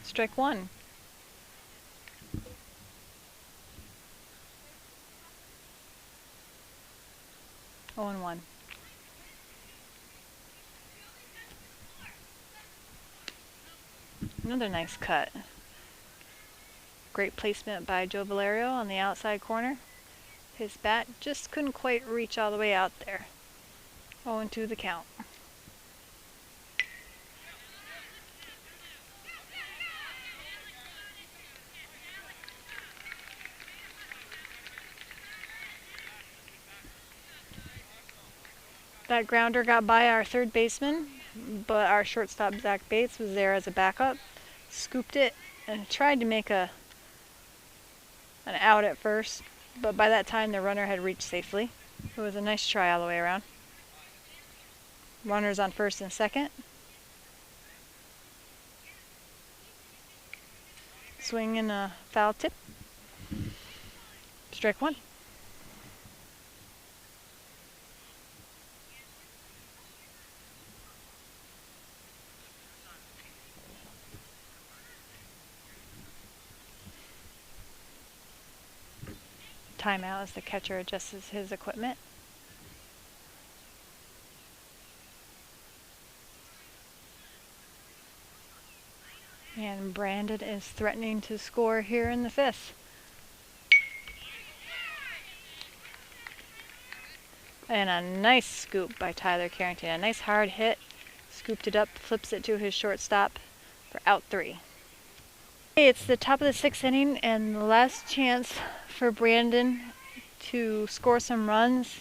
Strike 1. Oh and 1. Another nice cut. Great placement by Joe Valerio on the outside corner. His bat just couldn't quite reach all the way out there. 0-2 the count. That grounder got by our third baseman, but our shortstop Zach Bates was there as a backup. Scooped it and tried to make an out at first, but by that time the runner had reached safely. It was a nice try all the way around. Runners on first and second. Swing and a foul tip. Strike 1. Timeout as the catcher adjusts his equipment. And Brandon is threatening to score here in the 5th. And a nice scoop by Tyler Carrington. A nice hard hit. Scooped it up, flips it to his shortstop for out 3. It's the top of the 6th inning and the last chance for Brandon to score some runs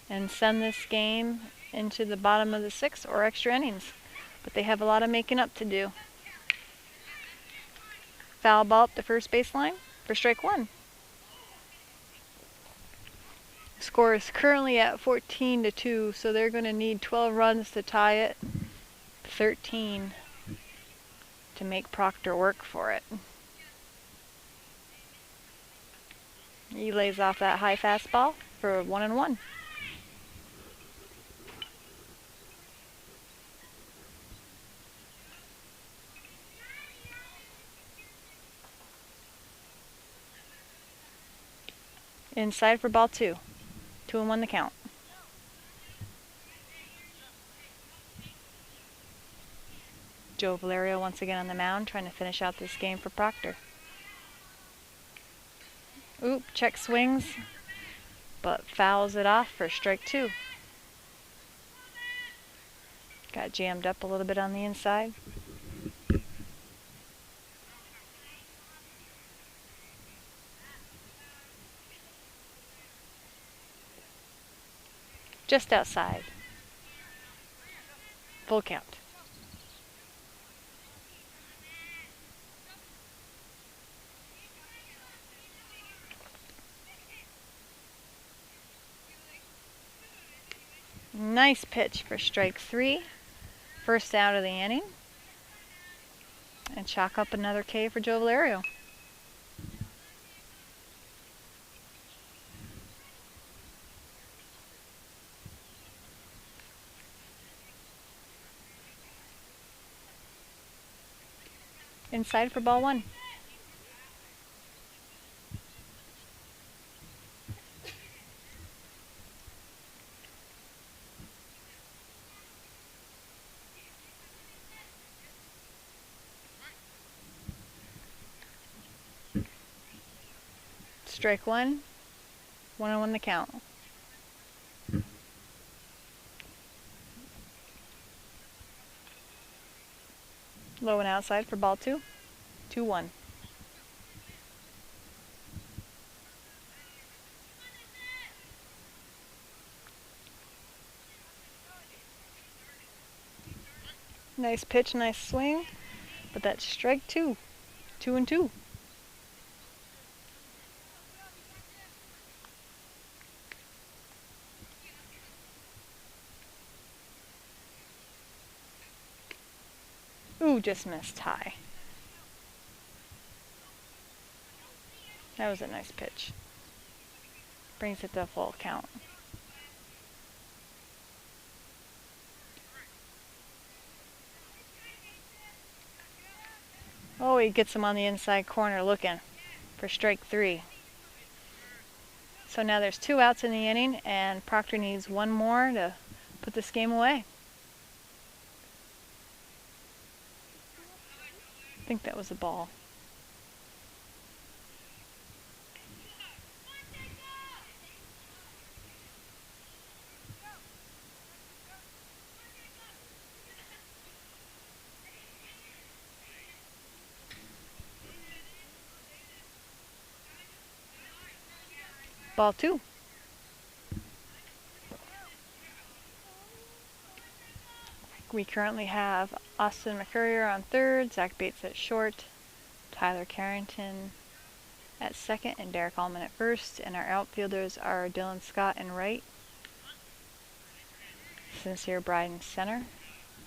and send this game into the bottom of the 6th or extra innings. But they have a lot of making up to do. Foul ball up the first baseline for strike 1. Score is currently at 14-2, so they're going to need 12 runs to tie it. 13 to make Proctor work for it. He lays off that high fastball for 1-1. Inside for ball 2. 2-1 the count. Joe Valerio once again on the mound, trying to finish out this game for Proctor. Oop, check swings, but fouls it off for strike 2. Got jammed up a little bit on the inside. Just outside. Full count. Nice pitch for strike 3. First out of the inning. And chalk up another K for Joe Valerio. Inside for ball 1. strike one. 1-1 the count. Low and outside for ball 2. 2-1. Nice pitch, nice swing, but that's strike 2. 2-2. Ooh, just missed high. That was a nice pitch. Brings it to a full count. Oh, he gets him on the inside corner looking for strike 3. So now there's 2 outs in the inning, and Proctor needs 1 more to put this game away. I think that was a ball. Ball 2. We currently have Austin McCurrier on third, Zach Bates at short, Tyler Carrington at second, and Derek Allman at first. And our outfielders are Dylan Scott in right, Sincere Bride in center,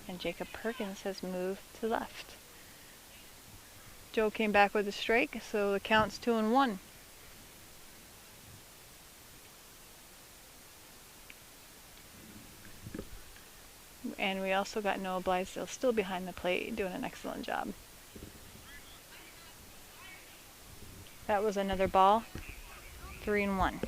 and Jacob Perkins has moved to left. Joe came back with a strike, so the count's 2-1. And we also got Noah Blithedale still behind the plate, doing an excellent job. That was another ball. 3-1.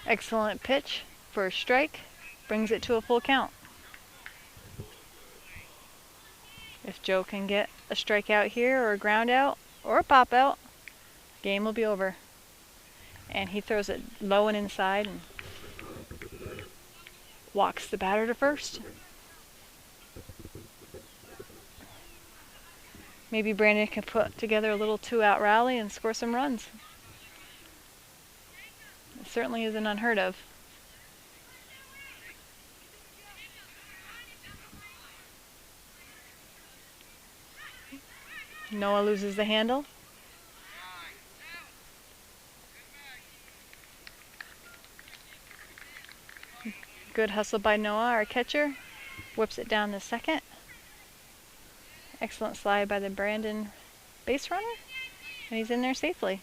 Excellent pitch for a strike. Brings it to a full count. If Joe can get a strikeout here, or a ground out, or a pop out, game will be over. And he throws it low and inside and walks the batter to first. Maybe Brandon can put together a little 2-out rally and score some runs. It certainly isn't unheard of. Noah loses the handle. Good hustle by Noah, our catcher. Whips it down to second. Excellent slide by the Brandon base runner. And he's in there safely.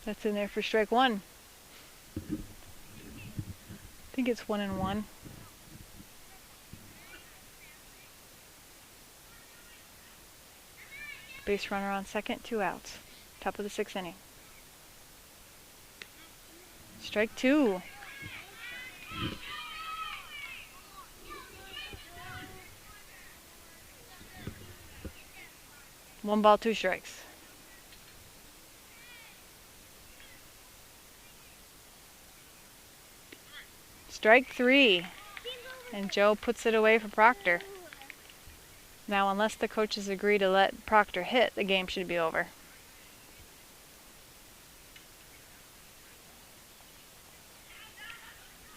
That's in there for strike 1. I think it's 1-1. Base runner on second, 2 outs. Top of the 6th inning. Strike 2. One ball, 2 strikes. Strike 3. And Joe puts it away for Proctor. Now, unless the coaches agree to let Proctor hit, the game should be over.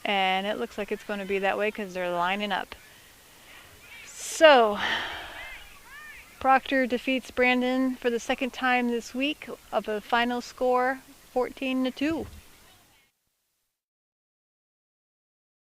And it looks like it's going to be that way because they're lining up. So, Proctor defeats Brandon for the second time this week of a final score 14-2.